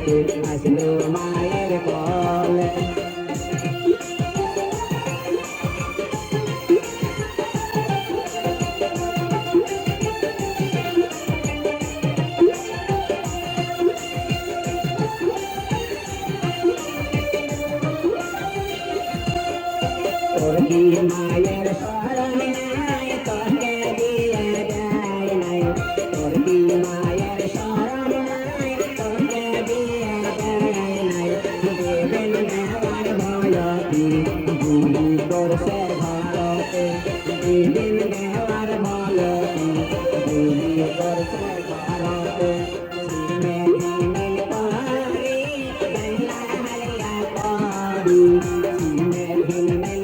আসলো মায়ের কোলে তোর কি মায়ের শরণ নাই তোকে দিয়ে যায় নাই তোর কি মায়ের শরণ নাই তোকে দিয়ে যায় নাই দেবেন দেওয়ার ভয়তি গুলি করছে ভারতে দেবেন দেওয়ার ভয়তি গুলি করছে ভারতে দিনে দিনে পারি বেলা হালিয়া পারি দিনে দিনে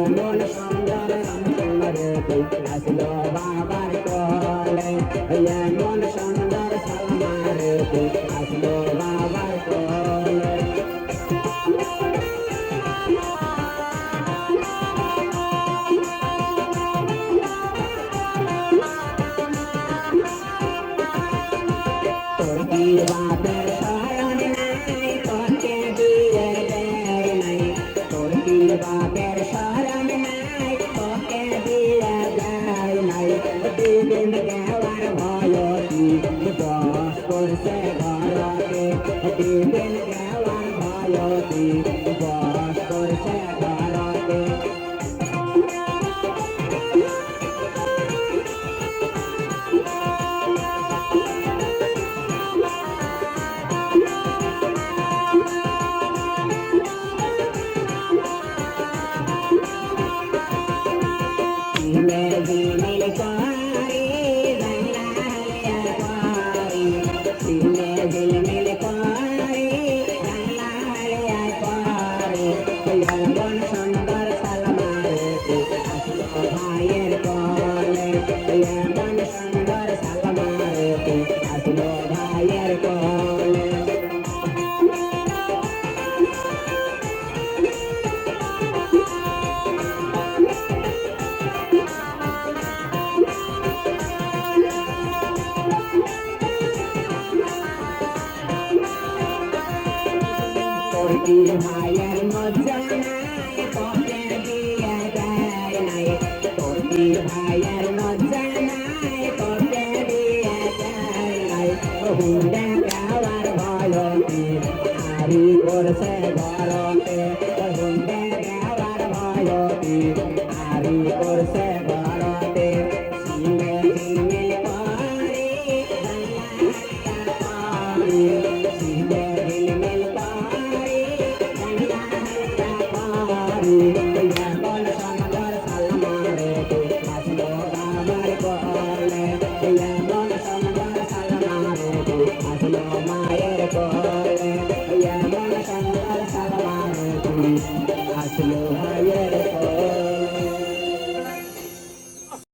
মন সুন্দর সালমারে আসলো বাবার কোলে মন সুন্দর সালমারে আসলো বাবার কোলে তোর কি বাপের শরণ নাই তোকে দিয়ে দেয় নাই তোর কি বাপের শরণ নাই তোকে দিয়ে দেয় নাই দিদিন দেওয়ার ভয়তি দশ করছে ঘরকে দিদিন দেওয়ার ভয়তি দশ করছে ঘরকে দিনের পারি বাংলা পারি দিনের পারি বাংলা পারি মন সুন্দর সালমারে আসলো ভাইয়ের কোলে মন সুন্দর সালমারে আসলো ভাইয়ের কোলে তোর কি ভাইয়ের মজা নাই তোকে দিয়ে দেয় নাই তোর কি ভাইয়ের মজা নাই তোকে দিয়ে দেয় নাই হুন্ডা দেওয়ার ভয়তি আরি করছে ঘরকে